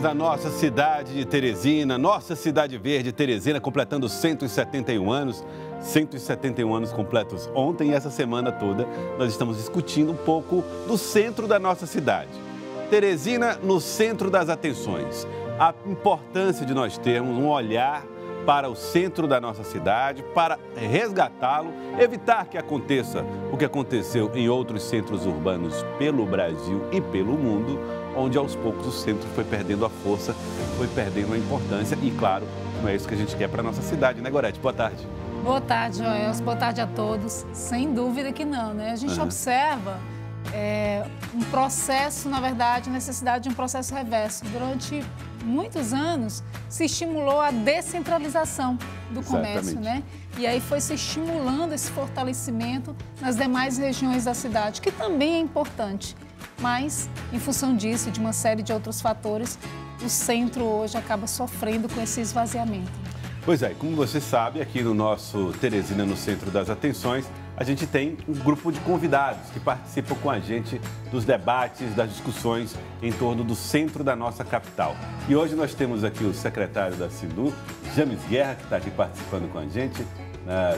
habitantes da nossa cidade de Teresina, nossa cidade verde, Teresina, completando 171 anos. 171 anos completos ontem e essa semana toda nós estamos discutindo um pouco do centro da nossa cidade. Teresina no centro das atenções. A importância de nós termos um olhar para o centro da nossa cidade, para resgatá-lo, evitar que aconteça o que aconteceu em outros centros urbanos pelo Brasil e pelo mundo, onde aos poucos o centro foi perdendo a força, foi perdendo a importância e, claro, não é isso que a gente quer para a nossa cidade, né, Gorete? Boa tarde. Boa tarde, Joelson. Boa tarde a todos. Sem dúvida que não, né? A gente observa um processo, na verdade, necessidade de um processo reverso. Durante muitos anos se estimulou a descentralização do comércio, né? E aí foi se estimulando esse fortalecimento nas demais regiões da cidade, que também é importante. Mas, em função disso e de uma série de outros fatores, o centro hoje acaba sofrendo com esse esvaziamento. Pois é, como você sabe, aqui no nosso Teresina no Centro das Atenções, a gente tem um grupo de convidados que participam com a gente dos debates, das discussões em torno do centro da nossa capital. E hoje nós temos aqui o secretário da Sindu, James Guerra, que está aqui participando com a gente,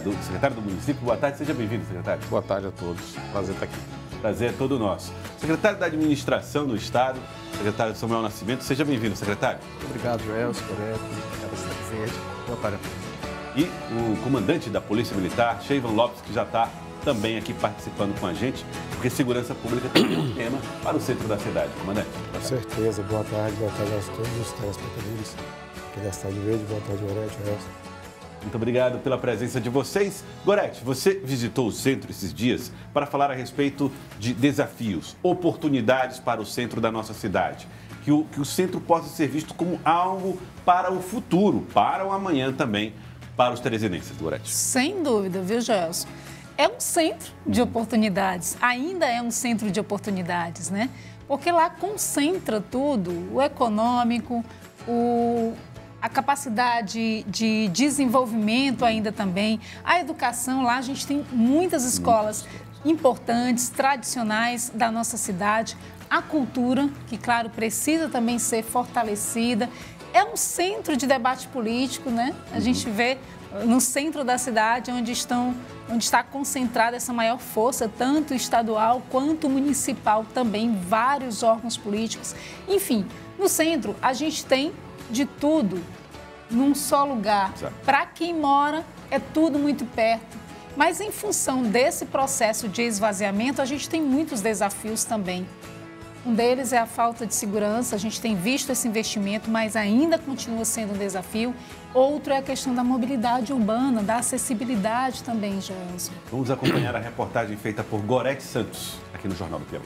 do secretário do município. Boa tarde, seja bem-vindo, secretário. Boa tarde a todos, prazer estar aqui. Prazer é todo nosso. Secretário da Administração do Estado, secretário Samuel Nascimento, seja bem-vindo, secretário. Muito obrigado, Joelson, Gorete, da Cidade Verde. Boa tarde a todos. E o comandante da Polícia Militar, Cheivan Lopes, que já está também aqui participando com a gente, porque segurança pública também é um tema para o centro da cidade. Comandante. Com certeza. Boa tarde a todos os telespectadores aqui da Cidade Verde. Boa tarde, Gorete, Joelson. Muito obrigado pela presença de vocês. Gorete, você visitou o centro esses dias para falar a respeito de desafios, oportunidades para o centro da nossa cidade. Que o centro possa ser visto como algo para o futuro, para o amanhã também, para os teresinenses, Gorete. Sem dúvida, viu, Gelson? É um centro de oportunidades, ainda é um centro de oportunidades, né? Porque lá concentra tudo, o econômico, a capacidade de desenvolvimento ainda também, a educação. Lá a gente tem muitas escolas importantes, tradicionais da nossa cidade, a cultura, que, claro, precisa também ser fortalecida. É um centro de debate político, né? A gente vê no centro da cidade onde está concentrada essa maior força, tanto estadual quanto municipal também, vários órgãos políticos. Enfim, no centro a gente tem de tudo num só lugar. Para quem mora, é tudo muito perto. Mas em função desse processo de esvaziamento, a gente tem muitos desafios também. Um deles é a falta de segurança, a gente tem visto esse investimento, mas ainda continua sendo um desafio. Outro é a questão da mobilidade urbana, da acessibilidade também, Joelson. Vamos acompanhar a reportagem feita por Gorete Santos, aqui no Jornal do Piauí.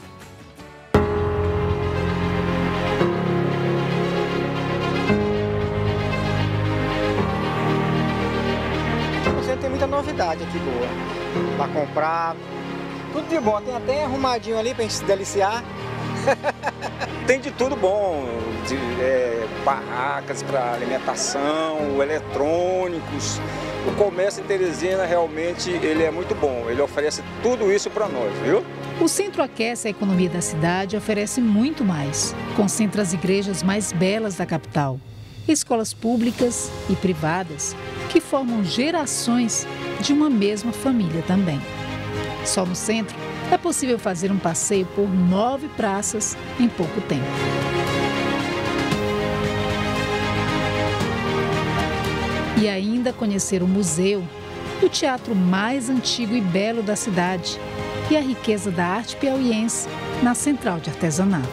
Você tem muita novidade aqui boa para comprar, tudo de bom, tem até arrumadinho ali para a gente se deliciar. Tem de tudo bom, barracas para alimentação, eletrônicos. O comércio em Teresina realmente ele é muito bom, ele oferece tudo isso para nós, viu? O centro aquece a economia da cidade e oferece muito mais. Concentra as igrejas mais belas da capital, escolas públicas e privadas que formam gerações de uma mesma família também. Só no centro é possível fazer um passeio por 9 praças em pouco tempo. E ainda conhecer o museu, o teatro mais antigo e belo da cidade e a riqueza da arte piauiense na Central de Artesanato.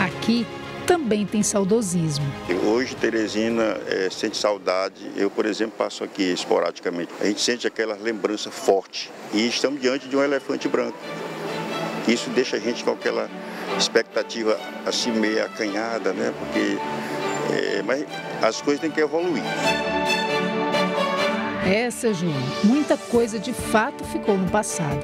Aqui também tem saudosismo. Hoje Teresina sente saudade, eu por exemplo passo aqui esporadicamente, a gente sente aquela lembrança forte e estamos diante de um elefante branco. Isso deixa a gente com aquela expectativa assim meio acanhada, né? Porque mas as coisas têm que evoluir. Seu João, muita coisa de fato ficou no passado.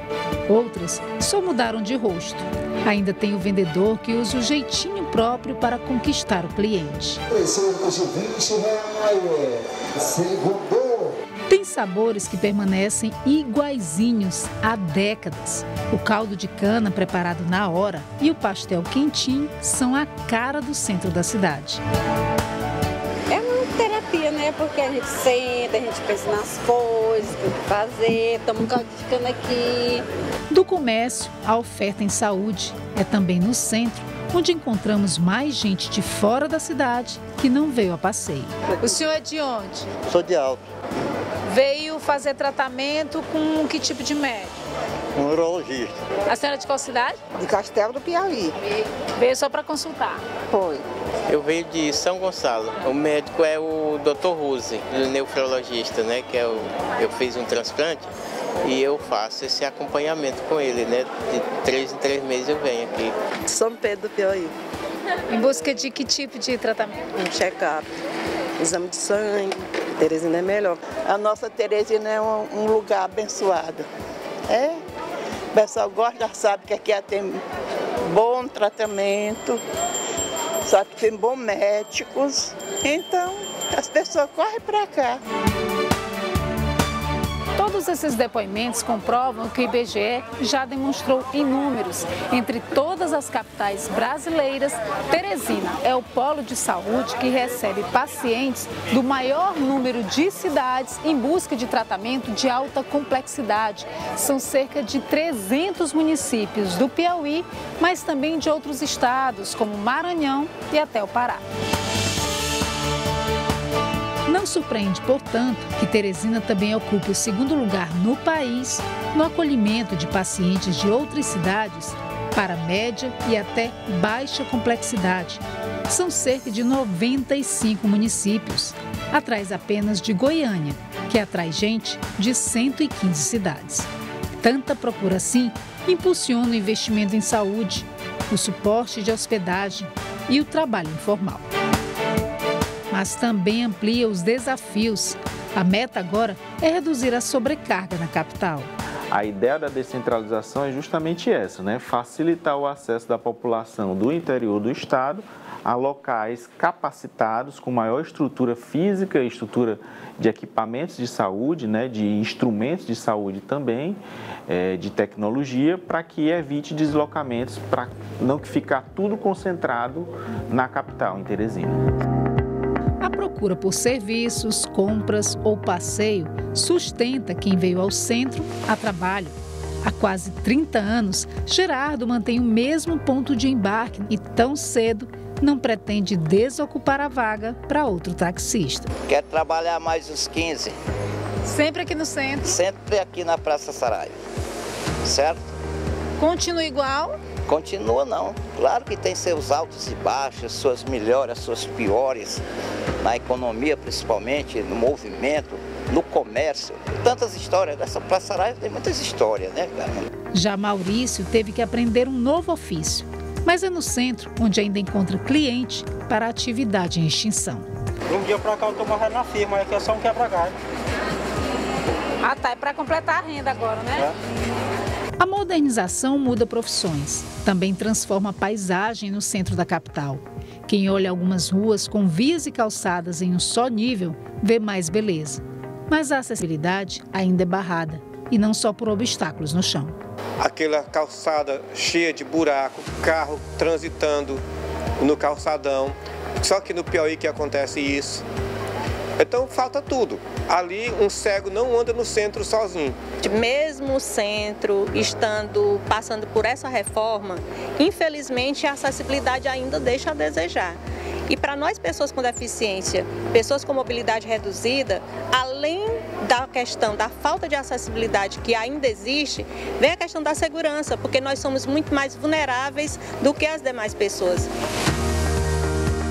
Outras só mudaram de rosto. Ainda tem o vendedor que usa o jeitinho próprio para conquistar o cliente. Esse é o R$20, segundo Tem sabores que permanecem iguaizinhos há décadas. O caldo de cana preparado na hora e o pastel quentinho são a cara do centro da cidade. É uma terapia, né? Porque a gente senta, a gente pensa nas coisas, o que fazer, toma um caldo de cana aqui. Do comércio, a oferta em saúde é também no centro, onde encontramos mais gente de fora da cidade que não veio a passeio. O senhor é de onde? Sou de Alto. Veio fazer tratamento com que tipo de médico? Um urologista. A senhora é de qual cidade? De Castelo do Piauí. Veio só para consultar? Foi. Eu venho de São Gonçalo. O médico é o Dr. Ruse, o nefrologista, né? Que eu fiz um transplante e eu faço esse acompanhamento com ele, né? De 3 em 3 meses eu venho aqui. São Pedro do Piauí. Em busca de que tipo de tratamento? Um check-up, exame de sangue. Teresina é melhor. A nossa Teresina é um lugar abençoado. O pessoal gosta, sabe que aqui tem bom tratamento, sabe que tem bons médicos, então as pessoas correm para cá. Todos esses depoimentos comprovam que o IBGE já demonstrou em números. Entre todas as capitais brasileiras, Teresina é o polo de saúde que recebe pacientes do maior número de cidades em busca de tratamento de alta complexidade. São cerca de 300 municípios do Piauí, mas também de outros estados, como Maranhão e até o Pará. Não surpreende, portanto, que Teresina também ocupe o segundo lugar no país no acolhimento de pacientes de outras cidades para média e até baixa complexidade. São cerca de 95 municípios, atrás apenas de Goiânia, que atrai gente de 115 cidades. Tanta procura assim impulsiona o investimento em saúde, o suporte de hospedagem e o trabalho informal. Mas também amplia os desafios. A meta agora é reduzir a sobrecarga na capital. A ideia da descentralização é justamente essa, né? Facilitar o acesso da população do interior do estado a locais capacitados, com maior estrutura física, estrutura de equipamentos de saúde, né? De instrumentos de saúde também, de tecnologia, para que evite deslocamentos, para não ficar tudo concentrado na capital, em Teresina. A procura por serviços, compras ou passeio sustenta quem veio ao centro a trabalho. Há quase 30 anos, Gerardo mantém o mesmo ponto de embarque e tão cedo não pretende desocupar a vaga para outro taxista. Quero trabalhar mais uns 15. Sempre aqui no centro? Sempre aqui na Praça Saraiva, certo? Continua igual? Continua não. Claro que tem seus altos e baixos, suas melhores, suas piores, na economia principalmente, no movimento, no comércio. Tantas histórias, dessa Praça Saraiva tem muitas histórias, né, cara? Já Maurício teve que aprender um novo ofício, mas é no centro onde ainda encontra cliente para a atividade em extinção. Um dia pra cá eu tô morrendo na firma, aqui é só um quebra-galho. Ah tá, é para completar a renda agora, né? A modernização muda profissões, também transforma a paisagem no centro da capital. Quem olha algumas ruas com vias e calçadas em um só nível, vê mais beleza. Mas a acessibilidade ainda é barrada, e não só por obstáculos no chão. Aquela calçada cheia de buraco, carro transitando no calçadão, só que no Piauí que acontece isso. Então falta tudo. Ali um cego não anda no centro sozinho. Mesmo o centro passando por essa reforma, infelizmente a acessibilidade ainda deixa a desejar. E para nós, pessoas com deficiência, pessoas com mobilidade reduzida, além da questão da falta de acessibilidade que ainda existe, vem a questão da segurança, porque nós somos muito mais vulneráveis do que as demais pessoas.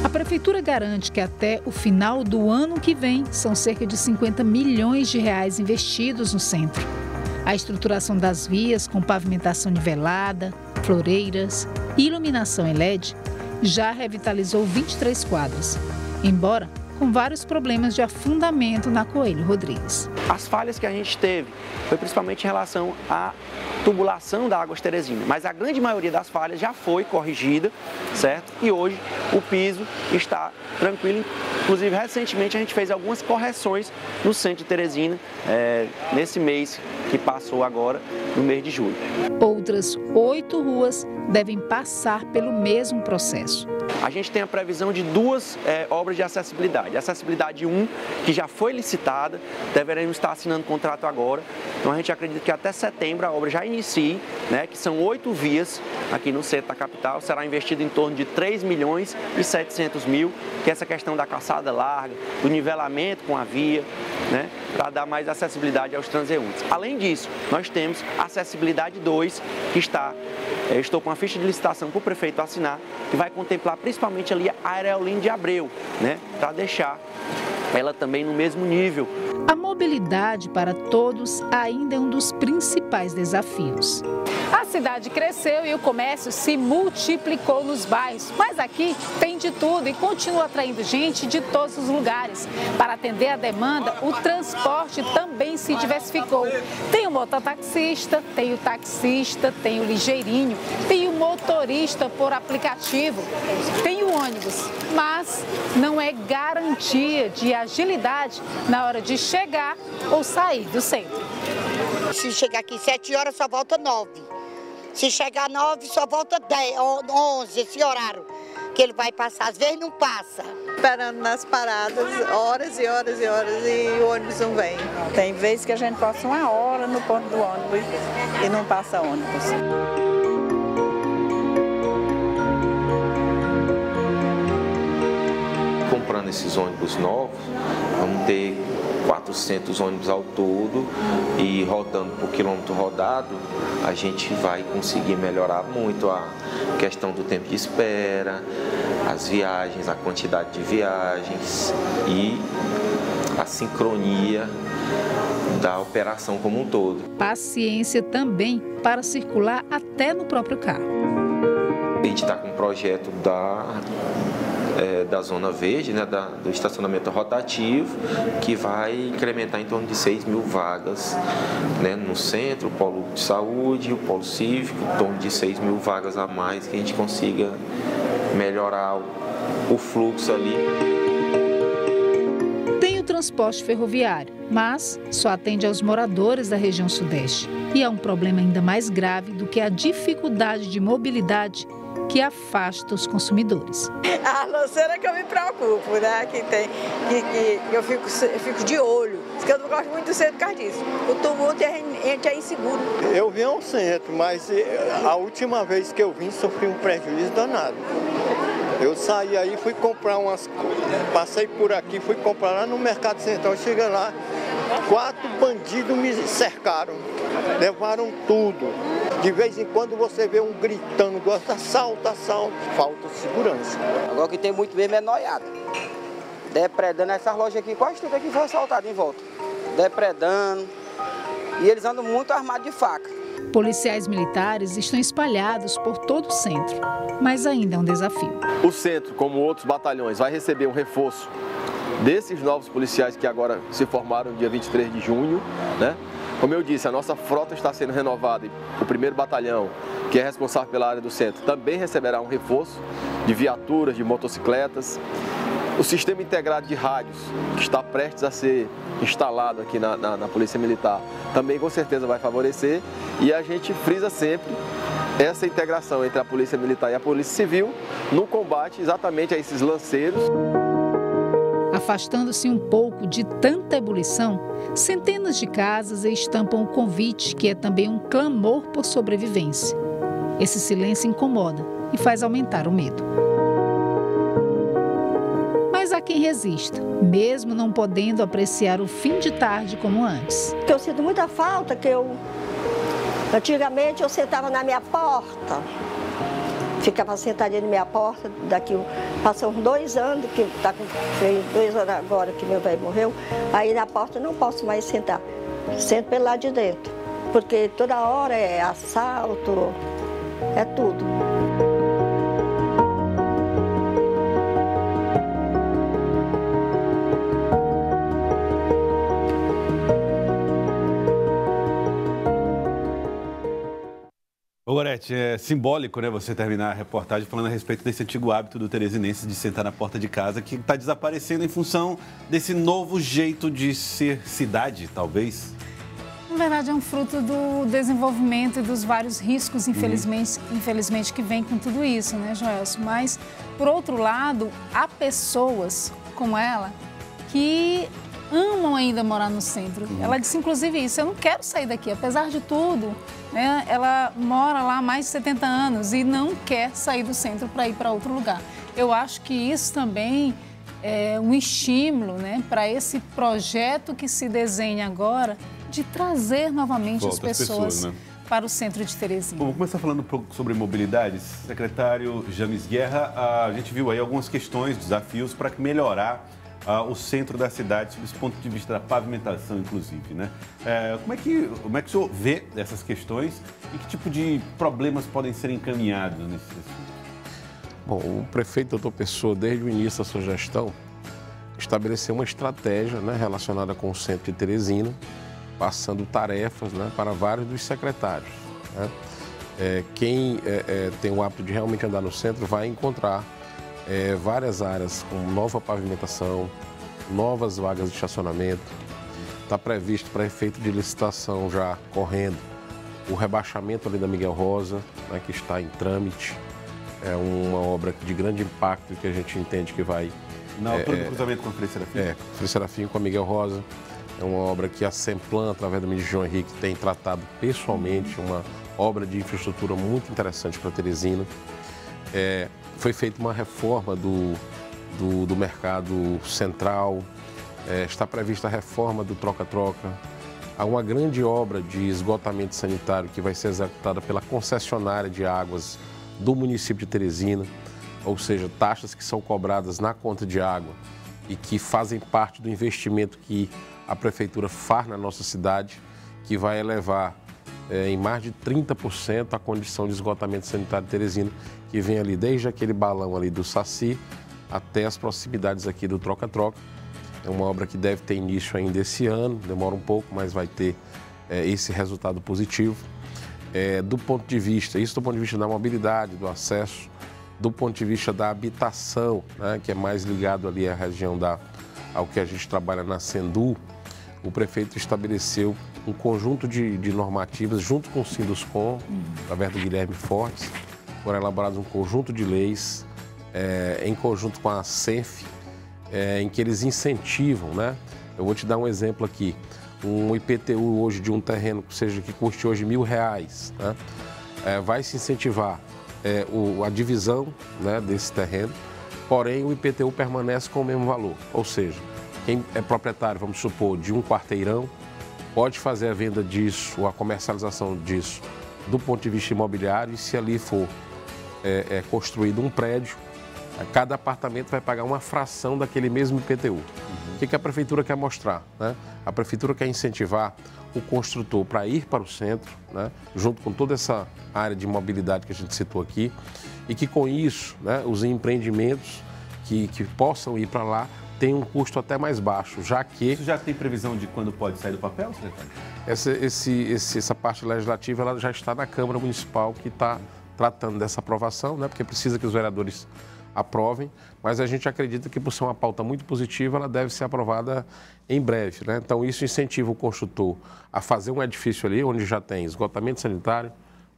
A Prefeitura garante que até o final do ano que vem são cerca de 50 milhões de reais investidos no centro. A estruturação das vias com pavimentação nivelada, floreiras e iluminação em LED já revitalizou 23 quadras. Embora com vários problemas de afundamento na Coelho Rodrigues. As falhas que a gente teve foi principalmente em relação à tubulação da Águas Teresina, mas a grande maioria das falhas já foi corrigida, certo? E hoje o piso está tranquilo. Inclusive, recentemente a gente fez algumas correções no centro de Teresina, nesse mês que passou agora, no mês de julho. Outras 8 ruas devem passar pelo mesmo processo. A gente tem a previsão de 2 obras de acessibilidade. A acessibilidade 1, que já foi licitada, deveremos estar assinando contrato agora. Então a gente acredita que até setembro a obra já inicie, né, que são 8 vias aqui no centro da capital. Será investido em torno de 3.700.000, que é essa questão da calçada larga, do nivelamento com a via, né, para dar mais acessibilidade aos transeuntes. Além disso, nós temos a acessibilidade 2, que estou com a ficha de licitação para o prefeito assinar, que vai contemplar principalmente ali a Aerolinha de Abreu, né, para deixar ela também no mesmo nível. A mobilidade para todos ainda é um dos principais desafios. A cidade cresceu e o comércio se multiplicou nos bairros, mas aqui tem de tudo e continua atraindo gente de todos os lugares. Para atender a demanda, o transporte também se diversificou. Tem o mototaxista, tem o taxista, tem o ligeirinho, tem o motorista por aplicativo, tem o ônibus, mas não é garantia de agilidade na hora de chegar ou sair do centro. Se chegar aqui 7 horas, só volta 9. Se chegar 9, só volta 10, 11, esse horário que ele vai passar. Às vezes não passa. Esperando nas paradas, horas e horas e horas, e o ônibus não vem. Tem vezes que a gente passa 1 hora no ponto do ônibus e não passa ônibus. Comprando esses ônibus novos, vamos ter 400 ônibus ao todo e rodando por quilômetro rodado, a gente vai conseguir melhorar muito a questão do tempo de espera, as viagens, a quantidade de viagens e a sincronia da operação como um todo. Paciência também para circular até no próprio carro. A gente está com um projeto da Zona Verde, né, do estacionamento rotativo, que vai incrementar em torno de 6.000 vagas, né, no centro, o polo de saúde, o polo cívico, em torno de 6.000 vagas a mais, que a gente consiga melhorar o fluxo ali. Tem o transporte ferroviário, mas só atende aos moradores da região sudeste. E é um problema ainda mais grave do que a dificuldade de mobilidade que afasta os consumidores. A lanceira que eu me preocupo, né? Que eu fico de olho. Porque eu não gosto muito do centro por causa disso. O tumulto a gente é inseguro. Eu vim ao centro, mas a última vez que eu vim sofri um prejuízo danado. Eu saí aí, fui comprar passei por aqui, fui comprar lá no Mercado Central. Cheguei lá, 4 bandidos me cercaram, levaram tudo. De vez em quando você vê um gritando, assalto, assalto, falta de segurança. Agora o que tem muito mesmo é noiado. Depredando essas lojas aqui, quase tudo aqui foi assaltado em volta. Depredando. E eles andam muito armados de faca. Policiais militares estão espalhados por todo o centro, mas ainda é um desafio. O centro, como outros batalhões, vai receber um reforço desses novos policiais que agora se formaram no dia 23 de junho, né? Como eu disse, a nossa frota está sendo renovada e o 1º Batalhão, que é responsável pela área do centro, também receberá um reforço de viaturas, de motocicletas. O sistema integrado de rádios, que está prestes a ser instalado aqui na Polícia Militar, também com certeza vai favorecer. E a gente frisa sempre essa integração entre a Polícia Militar e a Polícia Civil no combate exatamente a esses lanceiros. Afastando-se um pouco de tanta ebulição, centenas de casas estampam o convite, que é também um clamor por sobrevivência. Esse silêncio incomoda e faz aumentar o medo. Mas há quem resista, mesmo não podendo apreciar o fim de tarde como antes. Eu sinto muita falta, antigamente eu sentava na minha porta. Ficava sentadinha na minha porta, passou uns 2 anos, que está com 2 anos agora que meu velho morreu, aí na porta eu não posso mais sentar, sento pelo lado de dentro, porque toda hora é assalto, é tudo. Gorete, é simbólico, né, você terminar a reportagem falando a respeito desse antigo hábito do teresinense de sentar na porta de casa, que está desaparecendo em função desse novo jeito de ser cidade, talvez? Na verdade, é um fruto do desenvolvimento e dos vários riscos, infelizmente, que vem com tudo isso, né, Joelson? Mas, por outro lado, há pessoas como ela que amam ainda morar no centro. Ela disse, inclusive, isso, eu não quero sair daqui, apesar de tudo, né? Ela mora lá há mais de 70 anos e não quer sair do centro para ir para outro lugar. Eu acho que isso também é um estímulo, né, para esse projeto que se desenha agora de trazer novamente as pessoas, né, para o centro de Teresina. Bom, vamos começar falando um pouco sobre mobilidade. Secretário James Guerra, a gente viu aí algumas questões, desafios para melhorar o centro da cidade, sob esse ponto de vista da pavimentação, inclusive, né? Como é que o senhor vê essas questões e que tipo de problemas podem ser encaminhados nesse assunto? Bom, o prefeito doutor Pessoa, desde o início da sua gestão, estabeleceu uma estratégia, né, relacionada com o centro de Teresina, passando tarefas, né, para vários dos secretários, né? Quem tem o hábito de realmente andar no centro vai encontrar várias áreas com nova pavimentação, novas vagas de estacionamento. Está previsto para efeito de licitação já correndo o rebaixamento ali da Miguel Rosa, né, que está em trâmite. É uma obra de grande impacto que a gente entende que vai... Na altura do cruzamento com a Frei Serafim? Frei Serafim com a Miguel Rosa. É uma obra que a Semplan, através do ministro João Henrique, tem tratado pessoalmente, uma obra de infraestrutura muito interessante para Teresina. Foi feita uma reforma do mercado central, está prevista a reforma do troca-troca. Há uma grande obra de esgotamento sanitário que vai ser executada pela concessionária de águas do município de Teresina, ou seja, taxas que são cobradas na conta de água e que fazem parte do investimento que a prefeitura faz na nossa cidade, que vai elevar em mais de 30% a condição de esgotamento sanitário de Teresina, que vem ali desde aquele balão ali do Saci até as proximidades aqui do Troca-Troca. É uma obra que deve ter início ainda esse ano, demora um pouco, mas vai ter esse resultado positivo. Do ponto de vista da mobilidade, do acesso, do ponto de vista da habitação, né, que é mais ligado ali à região ao que a gente trabalha na Sendu, o prefeito estabeleceu um conjunto de normativas junto com o Sinduscom, através do Guilherme Fortes, foram elaborados um conjunto de leis em conjunto com a SENF, em que eles incentivam, né? Eu vou te dar um exemplo aqui. Um IPTU hoje de um terreno, que custe hoje R$1.000, né? Vai se incentivar a divisão, né, desse terreno, porém o IPTU permanece com o mesmo valor. Ou seja, quem é proprietário, vamos supor, de um quarteirão, pode fazer a venda disso ou a comercialização disso do ponto de vista imobiliário, e se ali for construído um prédio, cada apartamento vai pagar uma fração daquele mesmo IPTU. O que a prefeitura quer mostrar, né? A prefeitura quer incentivar o construtor para ir para o centro, né, junto com toda essa área de mobilidade que a gente citou aqui, e que com isso, né, os empreendimentos que possam ir para lá tenham um custo até mais baixo, já que... Isso já tem previsão de quando pode sair do papel, secretário? Essa parte legislativa ela já está na Câmara Municipal, que está tratando dessa aprovação, né, porque precisa que os vereadores aprovem, mas a gente acredita que, por ser uma pauta muito positiva, ela deve ser aprovada em breve, né? Então, isso incentiva o construtor a fazer um edifício ali, onde já tem esgotamento sanitário,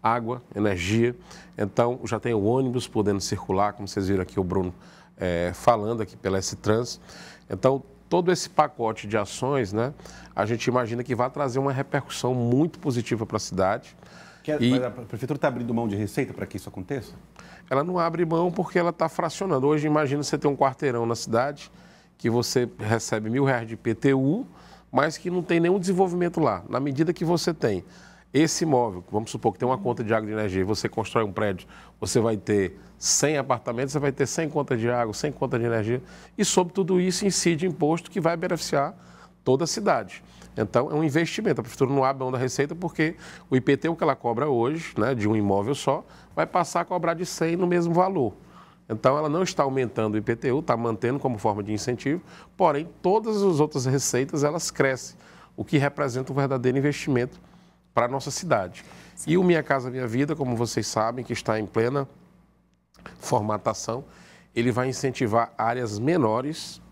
água, energia. Então, já tem o ônibus podendo circular, como vocês viram aqui o Bruno falando aqui pela S-Trans. Então, todo esse pacote de ações, né, a gente imagina que vai trazer uma repercussão muito positiva para a cidade. Mas a prefeitura está abrindo mão de receita para que isso aconteça? Ela não abre mão porque ela está fracionando. Hoje, imagina você ter um quarteirão na cidade que você recebe R$1.000 de IPTU, mas que não tem nenhum desenvolvimento lá. Na medida que você tem esse imóvel, vamos supor que tem uma conta de água e de energia, e você constrói um prédio, você vai ter 100 apartamentos, você vai ter 100 contas de água, 100 contas de energia, e sobre tudo isso incide imposto que vai beneficiar toda a cidade. Então, é um investimento. A prefeitura não abre mão da receita porque o IPTU que ela cobra hoje, né, de um imóvel só, vai passar a cobrar de 100 no mesmo valor. Então, ela não está aumentando o IPTU, está mantendo como forma de incentivo, porém, todas as outras receitas, elas crescem, o que representa um verdadeiro investimento para a nossa cidade. Sim. E o Minha Casa Minha Vida, como vocês sabem, que está em plena formatação, ele vai incentivar áreas menores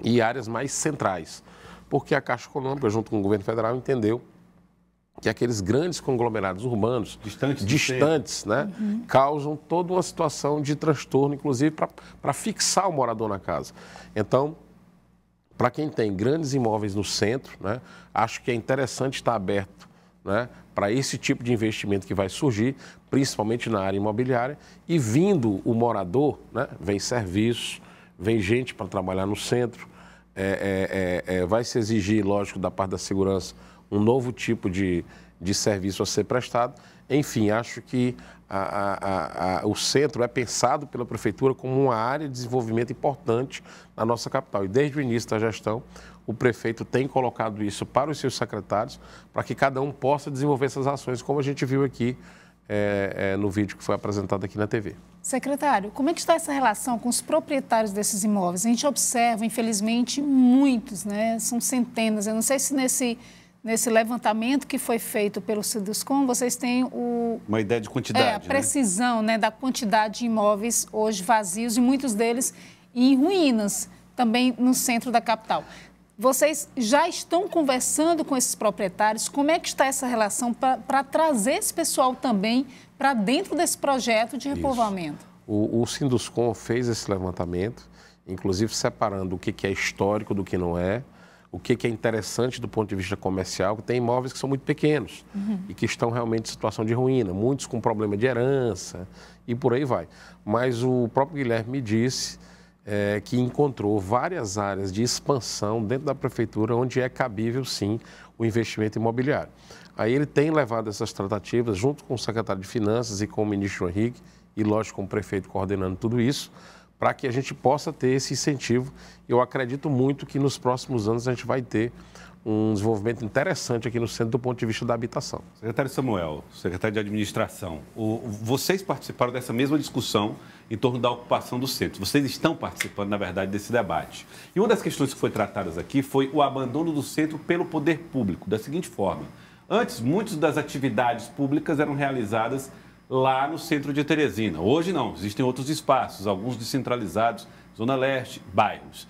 e áreas mais centrais, porque a Caixa Econômica, junto com o governo federal, entendeu que aqueles grandes conglomerados urbanos, distantes, né, causam toda uma situação de transtorno, inclusive para fixar o morador na casa. Então, para quem tem grandes imóveis no centro, né, acho que é interessante estar aberto, né, para esse tipo de investimento que vai surgir, principalmente na área imobiliária, e vindo o morador, né, vem serviço, vem gente para trabalhar no centro, vai se exigir, lógico, da parte da segurança, um novo tipo de serviço a ser prestado. Enfim, acho que o centro é pensado pela Prefeitura como uma área de desenvolvimento importante na nossa capital. E desde o início da gestão, o prefeito tem colocado isso para os seus secretários, para que cada um possa desenvolver essas ações, como a gente viu aqui no vídeo que foi apresentado aqui na TV. Secretário, como é que está essa relação com os proprietários desses imóveis? A gente observa, infelizmente, muitos, né? São centenas. Eu não sei se nesse levantamento que foi feito pelo Siduscom, vocês têm uma ideia de quantidade, a precisão, né, da quantidade de imóveis hoje vazios e muitos deles em ruínas, também no centro da capital. Vocês já estão conversando com esses proprietários? Como é que está essa relação para trazer esse pessoal também para dentro desse projeto de repovoamento? O Sinduscom fez esse levantamento, inclusive separando o que é histórico do que não é, o que é interessante do ponto de vista comercial, que tem imóveis que são muito pequenos e que estão realmente em situação de ruína, muitos com problema de herança e por aí vai. Mas o próprio Guilherme me disse que encontrou várias áreas de expansão dentro da Prefeitura onde é cabível, sim, o investimento imobiliário. Aí ele tem levado essas tratativas junto com o secretário de Finanças e com o ministro Henrique e, lógico, com o prefeito coordenando tudo isso, para que a gente possa ter esse incentivo. Eu acredito muito que nos próximos anos a gente vai ter um desenvolvimento interessante aqui no centro do ponto de vista da habitação. Secretário Samuel, secretário de Administração, vocês participaram dessa mesma discussão em torno da ocupação do centro. Vocês estão participando, na verdade, desse debate. E uma das questões que foi tratadas aqui foi o abandono do centro pelo poder público, da seguinte forma. Antes, muitas das atividades públicas eram realizadas lá no centro de Teresina. Hoje não, existem outros espaços, alguns descentralizados, Zona Leste, bairros.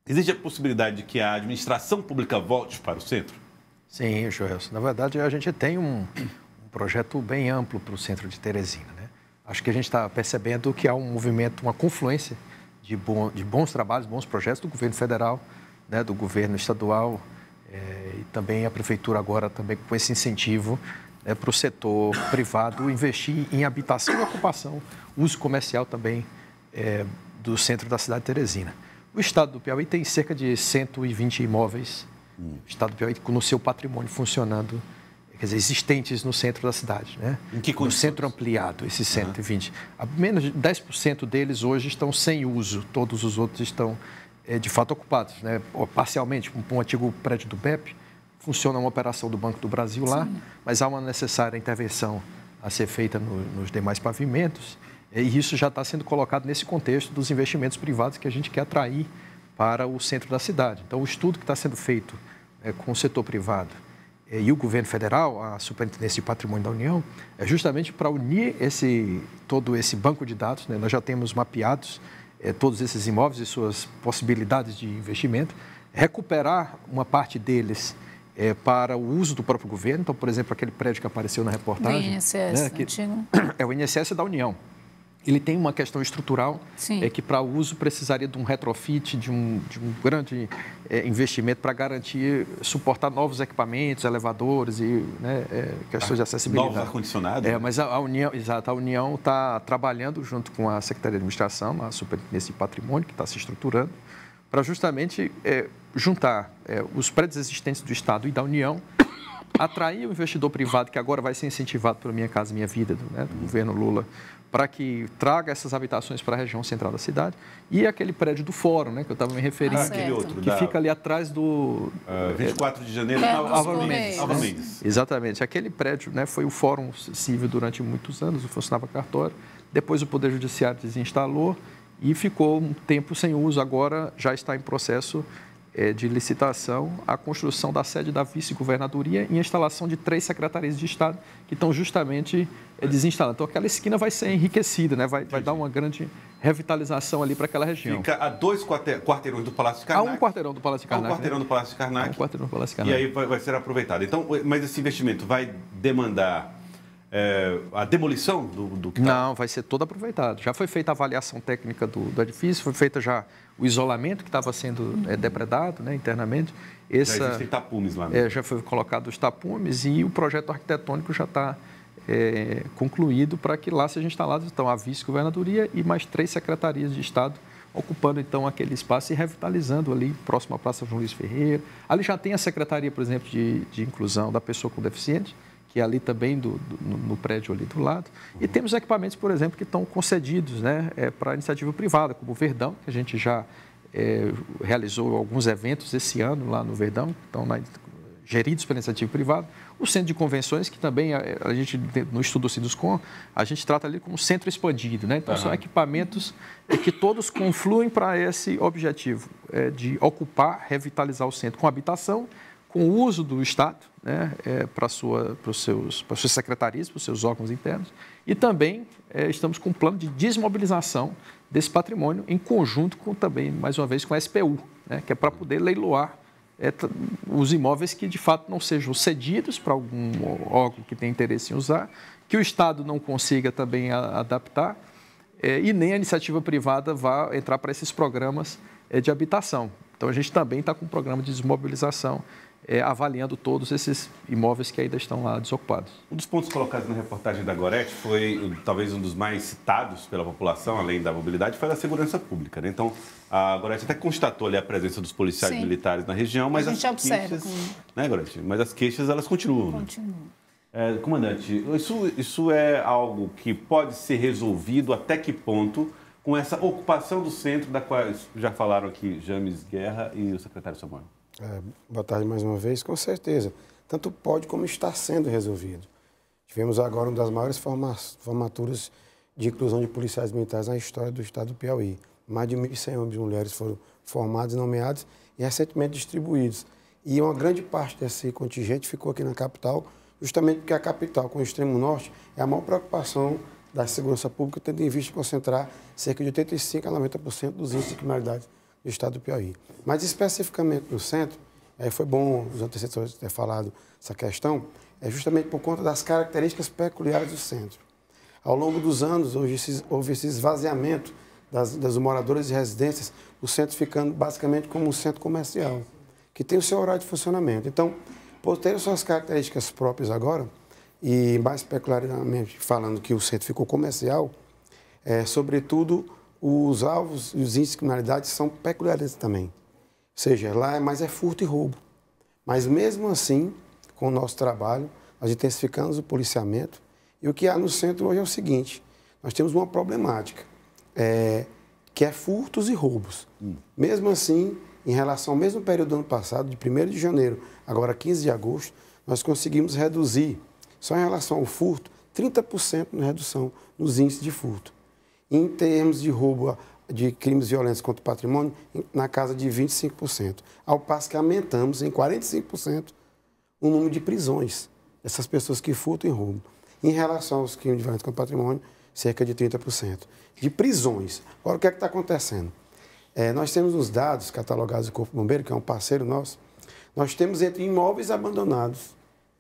Existe a possibilidade de que a administração pública volte para o centro? Sim, Joelson. Na verdade, a gente tem um projeto bem amplo para o centro de Teresina, né? Acho que a gente está percebendo que há um movimento, uma confluência de bons trabalhos, bons projetos do governo federal, né, do governo estadual e também a prefeitura agora também com esse incentivo para o setor privado investir em habitação e ocupação, uso comercial também do centro da cidade de Teresina. O estado do Piauí tem cerca de 120 imóveis, o estado do Piauí com o seu patrimônio funcionando, quer dizer, existentes no centro da cidade, né? Em que no centro ampliado, esses 120. Menos de 10% deles hoje estão sem uso, todos os outros estão de fato ocupados, né? Parcialmente, um antigo prédio do BEP, funciona uma operação do Banco do Brasil lá, mas há uma necessária intervenção a ser feita nos demais pavimentos. E isso já está sendo colocado nesse contexto dos investimentos privados que a gente quer atrair para o centro da cidade. Então, o estudo que está sendo feito com o setor privado e o governo federal, a Superintendência de Patrimônio da União, é justamente para unir todo esse banco de dados, né? Nós já temos mapeados todos esses imóveis e suas possibilidades de investimento, recuperar uma parte deles para o uso do próprio governo. Então, por exemplo, aquele prédio que apareceu na reportagem, o INSS, né, é o INSS da União. Ele tem uma questão estrutural que para o uso precisaria de um retrofit, de um grande investimento para garantir, suportar novos equipamentos, elevadores e questões de acessibilidade. Novos ar-condicionados? Mas a União está trabalhando junto com a Secretaria de Administração, a Superintendência de Patrimônio, que está se estruturando, para justamente juntar os prédios existentes do Estado e da União, atrair o investidor privado, que agora vai ser incentivado pelo Minha Casa Minha Vida, do governo Lula, para que traga essas habitações para a região central da cidade. E aquele prédio do Fórum, né, que eu estava me referindo, que fica ali atrás do... 24 de janeiro, Álvaro Mendes. Exatamente. Aquele prédio, né, foi o Fórum Civil durante muitos anos, funcionava cartório. Depois o Poder Judiciário desinstalou e ficou um tempo sem uso. Agora já está em processo de licitação a construção da sede da vice-governadoria e a instalação de 3 secretarias de Estado que estão justamente desinstaladas. Então, aquela esquina vai ser enriquecida, né? Vai dar uma grande revitalização ali para aquela região. Fica a 2 quarteirões do Palácio de Karnak. Há um quarteirão do Palácio de Karnak. Há um quarteirão do Palácio de Karnak. Há um quarteirão do Palácio de Karnak. E aí vai ser aproveitado. Então, mas esse investimento vai demandar a demolição do que está? Não, vai ser todo aproveitado. Já foi feita a avaliação técnica do edifício, foi feita já o isolamento que estava sendo depredado, né, internamente. Já existem tapumes lá, né? Já foi colocado os tapumes e o projeto arquitetônico já está concluído para que lá seja instalado então a vice-governadoria e mais 3 secretarias de Estado, ocupando então aquele espaço e revitalizando ali próximo à Praça João Luiz Ferreira. Ali já tem a secretaria, por exemplo, de inclusão da pessoa com deficiente, que é ali também no prédio ali do lado. E temos equipamentos, por exemplo, que estão concedidos, né, para iniciativa privada, como o Verdão, que a gente já realizou alguns eventos esse ano lá no Verdão, estão geridos pela iniciativa privada. O centro de convenções, que também a gente, no estudo do Sinduscom, a gente trata ali como centro expandido, né? Então, são equipamentos que todos confluem para esse objetivo, de ocupar, revitalizar o centro com habitação, com o uso do Estado, né, para as suas secretarias, para os seus órgãos internos, e também estamos com um plano de desmobilização desse patrimônio em conjunto com também, mais uma vez, com a SPU, né, que é para poder leiloar os imóveis que de fato não sejam cedidos para algum órgão que tenha interesse em usar, que o Estado não consiga também adaptar e nem a iniciativa privada vá entrar para esses programas de habitação. Então, a gente também está com um programa de desmobilização avaliando todos esses imóveis que ainda estão lá desocupados. Um dos pontos colocados na reportagem da Gorete foi, talvez, um dos mais citados pela população, além da mobilidade, foi a segurança pública, né? Então, a Gorete até constatou ali a presença dos policiais militares na região, mas as queixas... Né, Gorete? Mas as queixas, elas continuam. Continuam. Comandante, isso é algo que pode ser resolvido até que ponto com essa ocupação do centro, da qual já falaram aqui James Guerra e o secretário Samuel? Boa tarde mais uma vez, com certeza. Tanto pode como está sendo resolvido. Tivemos agora uma das maiores formaturas de inclusão de policiais militares na história do estado do Piauí. Mais de 1.100 homens e mulheres foram formados, nomeados e recentemente distribuídos. E uma grande parte desse contingente ficou aqui na capital, justamente porque a capital, com o extremo norte, é a maior preocupação da segurança pública, tendo em vista concentrar cerca de 85% a 90% dos índices de criminalidade do estado do Piauí. Mas especificamente no centro, foi bom os antecessores terem falado essa questão, é justamente por conta das características peculiares do centro. Ao longo dos anos, houve esse esvaziamento das moradoras e residências, o centro ficando basicamente como um centro comercial, que tem o seu horário de funcionamento. Então, por ter suas características próprias agora, e mais peculiarmente falando que o centro ficou comercial, sobretudo os alvos e os índices de criminalidade são peculiares também. Ou seja, lá é furto e roubo. Mas mesmo assim, com o nosso trabalho, nós intensificamos o policiamento. E o que há no centro hoje é o seguinte, nós temos uma problemática, que é furtos e roubos. Mesmo assim, em relação ao mesmo período do ano passado, de 1º de janeiro, agora 15 de agosto, nós conseguimos reduzir, só em relação ao furto, 30% na redução nos índices de furto. Em termos de roubo de crimes violentos contra o patrimônio, na casa de 25%. Ao passo que aumentamos em 45% o número de prisões dessas pessoas que furtam e roubam. Em relação aos crimes violentos contra o patrimônio, cerca de 30%. De prisões. Agora, o que é que está acontecendo? Nós temos os dados catalogados do Corpo Bombeiro, que é um parceiro nosso, nós temos entre imóveis abandonados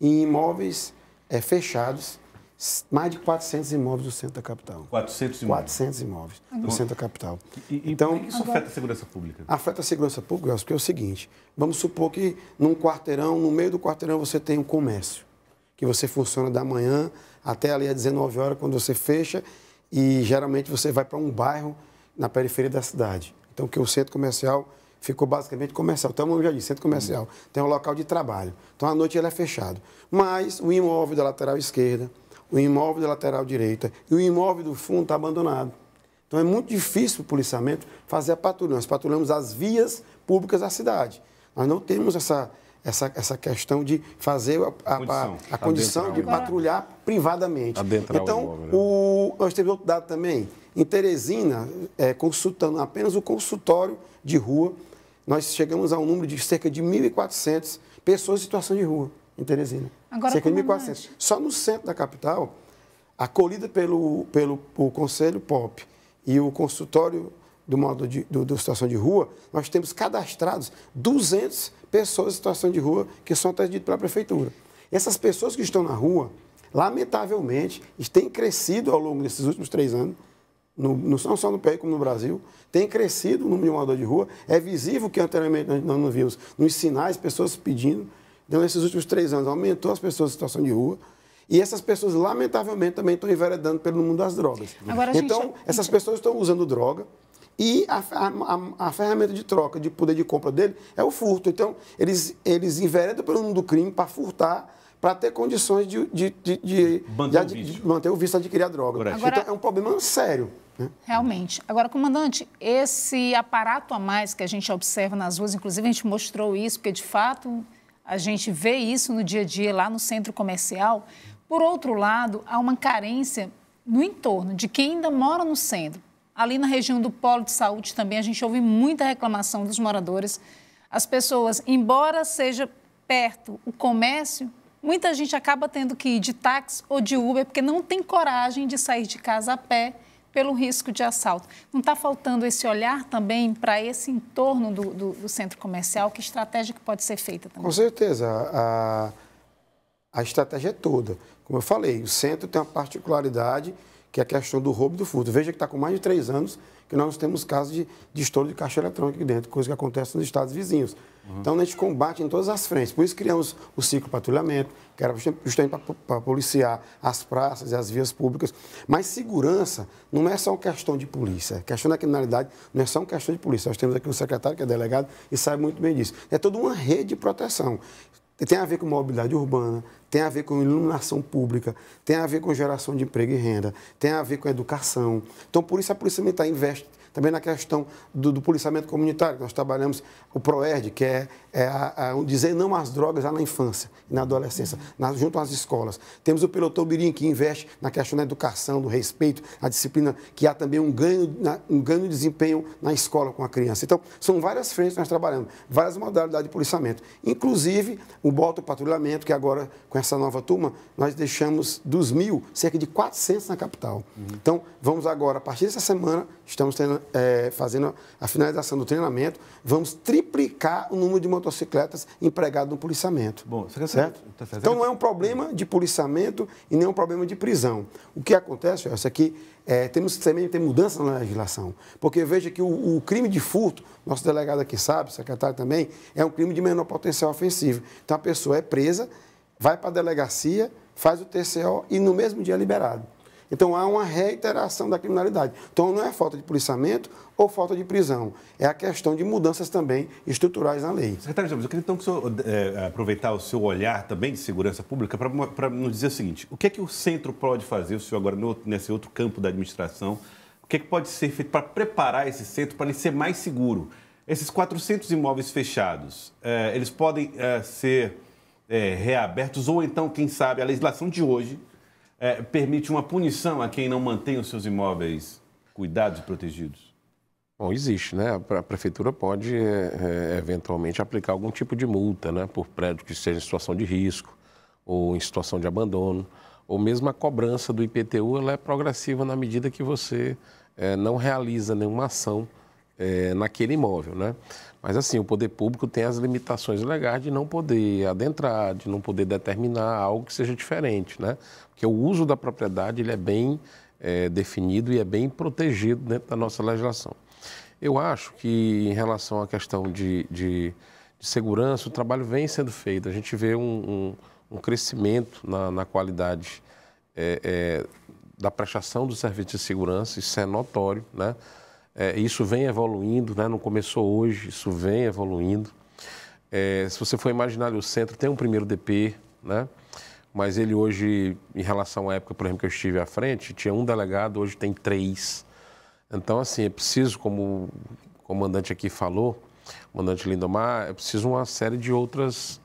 e imóveis fechados, mais de 400 imóveis do centro da capital. 400 imóveis? 400 imóveis do centro da capital. Então, por que isso afeta a segurança pública? Afeta a segurança pública, porque é o seguinte, vamos supor que num quarteirão, no meio do quarteirão, você tem um comércio, que você funciona da manhã até ali às 19 horas, quando você fecha, e geralmente você vai para um bairro na periferia da cidade. Então, que o centro comercial ficou basicamente comercial. Então, como eu já disse, centro comercial tem um local de trabalho. Então, à noite ele é fechado. Mas o imóvel da lateral esquerda, o imóvel da lateral direita e o imóvel do fundo está abandonado. Então, é muito difícil para o policiamento fazer a patrulha. Nós patrulhamos as vias públicas da cidade. Nós não temos essa questão de fazer a condição de patrulhar privadamente. Então, nós temos outro dado também. Em Teresina, consultando apenas o consultório de rua, nós chegamos a um número de cerca de 1.400 pessoas em situação de rua em Teresina. Agora, cerca de 1.400. Só no centro da capital, acolhida pelo Conselho POP e o consultório do situação de rua, nós temos cadastrados 200 pessoas em situação de rua que são atendidas pela prefeitura. Essas pessoas que estão na rua, lamentavelmente, têm crescido ao longo desses últimos 3 anos, não só no PEI como no Brasil, tem crescido o número de moradores de rua. É visível que anteriormente nós não vimos nos sinais pessoas pedindo. Então, nesses últimos 3 anos, aumentou as pessoas em situação de rua. E essas pessoas, lamentavelmente, também estão enveredando pelo mundo das drogas. Agora, então, essas pessoas estão usando droga e a ferramenta de troca, de poder de compra dele, é o furto. Então, eles enveredam pelo mundo do crime para furtar, para ter condições de manter o vício de adquirir a droga. Agora, então, é um problema sério. Né? Realmente. Agora, comandante, esse aparato a mais que a gente observa nas ruas, inclusive a gente mostrou isso, porque, de fato, a gente vê isso no dia a dia lá no centro comercial. Por outro lado, há uma carência no entorno de quem ainda mora no centro. Ali na região do Polo de Saúde também a gente ouve muita reclamação dos moradores. As pessoas, embora seja perto o comércio, muita gente acaba tendo que ir de táxi ou de Uber porque não tem coragem de sair de casa a pé pelo risco de assalto. Não está faltando esse olhar também para esse entorno do centro comercial? Que estratégia que pode ser feita também? Com certeza. A estratégia é toda. Como eu falei, o centro tem uma particularidade que é a questão do roubo e do furto. Veja que está com mais de 3 anos que nós temos casos de estouro de caixa eletrônica aqui dentro, coisa que acontece nos estados vizinhos. Então, a gente combate em todas as frentes. Por isso, criamos o ciclo patrulhamento, que era justamente para policiar as praças e as vias públicas. Mas segurança não é só uma questão de polícia. A questão da criminalidade não é só uma questão de polícia. Nós temos aqui um secretário que é delegado e sabe muito bem disso. É toda uma rede de proteção. Tem a ver com mobilidade urbana, tem a ver com iluminação pública, tem a ver com geração de emprego e renda, tem a ver com educação. Então, por isso, a Polícia Militar investe também na questão do policiamento comunitário. Nós trabalhamos o PROERD, que é dizer não às drogas já na infância e na adolescência, junto às escolas. Temos o Pelotão Mirim, que investe na questão da educação, do respeito, a disciplina, que há também um ganho de desempenho na escola com a criança. Então, são várias frentes que nós trabalhamos, várias modalidades de policiamento. Inclusive, o patrulhamento, que agora, com essa nova turma, nós deixamos dos 1.000, cerca de 400 na capital. Então, vamos agora, a partir dessa semana, estamos fazendo a finalização do treinamento, vamos triplicar o número de motocicletas empregadas no policiamento. Bom, certo? Então, não é um problema de policiamento e nem um problema de prisão. O que acontece, é que temos também ter mudança na legislação, porque veja que o crime de furto, nosso delegado aqui sabe, o secretário também, é um crime de menor potencial ofensivo. Então, a pessoa é presa, vai para a delegacia, faz o TCO e no mesmo dia é liberado. Então, há uma reiteração da criminalidade. Então, não é falta de policiamento ou falta de prisão. É a questão de mudanças também estruturais na lei. Secretário James, eu queria então que o senhor aproveitar o seu olhar também de segurança pública para nos dizer o seguinte: o que é que o centro pode fazer, o senhor agora nesse outro campo da administração, o que é que pode ser feito para preparar esse centro para ele ser mais seguro? Esses 400 imóveis fechados, eles podem ser reabertos ou então, quem sabe, a legislação de hoje permite uma punição a quem não mantém os seus imóveis cuidados e protegidos? Bom, existe, né? A prefeitura pode, eventualmente, aplicar algum tipo de multa, né? Por prédio que esteja em situação de risco ou em situação de abandono, ou mesmo a cobrança do IPTU, ela é progressiva na medida que você não realiza nenhuma ação naquele imóvel, né? Mas, assim, o poder público tem as limitações legais de não poder adentrar, de não poder determinar algo que seja diferente, né? Porque o uso da propriedade, ele é bem definido e é bem protegido dentro da nossa legislação. Eu acho que, em relação à questão de segurança, o trabalho vem sendo feito. A gente vê um crescimento na qualidade da prestação do serviço de segurança, isso é notório, né? Isso vem evoluindo, né? Não começou hoje, isso vem evoluindo. Se você for imaginar, o centro tem um primeiro DP, né? Mas ele hoje, em relação à época, por exemplo, que eu estive à frente, tinha um delegado, hoje tem 3. Então, assim, é preciso, como o comandante aqui falou, o comandante Lindomar, é preciso uma série de outras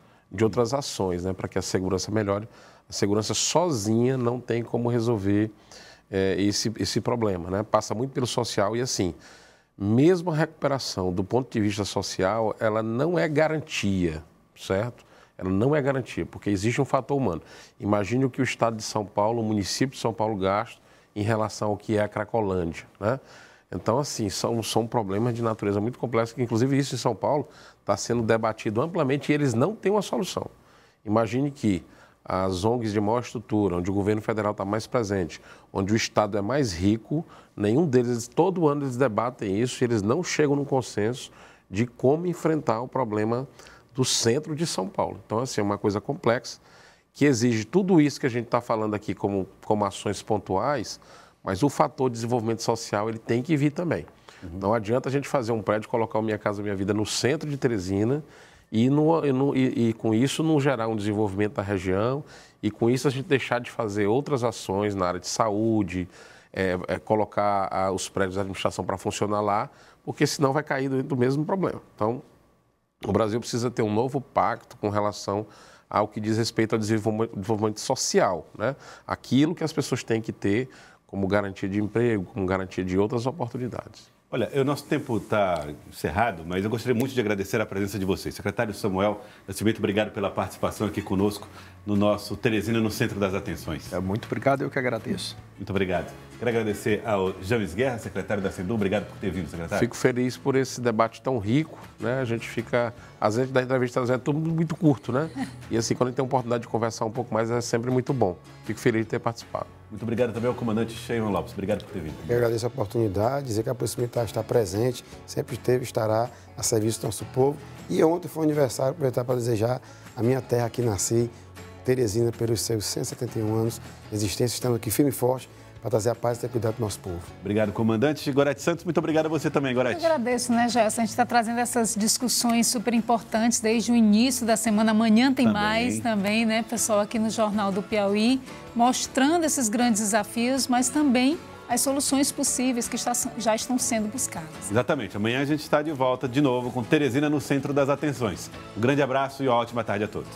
ações, né? Para que a segurança melhore. A segurança sozinha não tem como resolver esse problema, né? Passa muito pelo social e, assim, mesmo a recuperação do ponto de vista social, ela não é garantia, certo? Ela não é garantia, porque existe um fator humano. Imagine o que o Estado de São Paulo, o município de São Paulo gasta em relação ao que é a Cracolândia, né? Então, assim, são problemas de natureza muito complexos, que inclusive isso em São Paulo está sendo debatido amplamente e eles não têm uma solução. Imagine que as ONGs de maior estrutura, onde o governo federal está mais presente, onde o Estado é mais rico, nenhum deles, todo ano eles debatem isso e eles não chegam num consenso de como enfrentar o problema do centro de São Paulo. Então, assim, é uma coisa complexa, que exige tudo isso que a gente está falando aqui como ações pontuais, mas o fator desenvolvimento social ele tem que vir também. Não adianta a gente fazer um prédio, colocar o Minha Casa Minha Vida no centro de Teresina e com isso não gerar um desenvolvimento da região e com isso a gente deixar de fazer outras ações na área de saúde, colocar os prédios da administração para funcionar lá, porque senão vai cair dentro do mesmo problema. Então, o Brasil precisa ter um novo pacto com relação ao que diz respeito ao desenvolvimento social, né? Aquilo que as pessoas têm que ter como garantia de emprego, como garantia de outras oportunidades. Olha, o nosso tempo está encerrado, mas eu gostaria muito de agradecer a presença de vocês. Secretário Samuel Nascimento, obrigado pela participação aqui conosco no nosso Teresina no Centro das Atenções. Muito obrigado, eu que agradeço. Muito obrigado. Quero agradecer ao James Guerra, secretário da SEDU. Obrigado por ter vindo, secretário. Fico feliz por esse debate tão rico, né? A gente fica, às vezes, da entrevista é tudo muito curto, né? E assim, quando a gente tem a oportunidade de conversar um pouco mais, é sempre muito bom. Fico feliz de ter participado. Muito obrigado também ao comandante Sheilon Lopes. Obrigado por ter vindo. Eu agradeço a oportunidade, dizer que a Polícia Militar está presente, sempre esteve, estará a serviço do nosso povo. E ontem foi um aniversário, aproveitar para desejar a minha terra que nasci, Teresina, pelos seus 171 anos de existência, estamos aqui firme e forte para trazer a paz e ter cuidado do nosso povo. Obrigado, comandante. Gorete Santos, muito obrigado a você também, Gorete. Eu agradeço, né, Gerson? A gente está trazendo essas discussões super importantes desde o início da semana. Amanhã tem mais também, né, pessoal, aqui no Jornal do Piauí, mostrando esses grandes desafios, mas também as soluções possíveis que já estão sendo buscadas. Exatamente. Amanhã a gente está de volta de novo com Teresina no Centro das Atenções. Um grande abraço e uma ótima tarde a todos.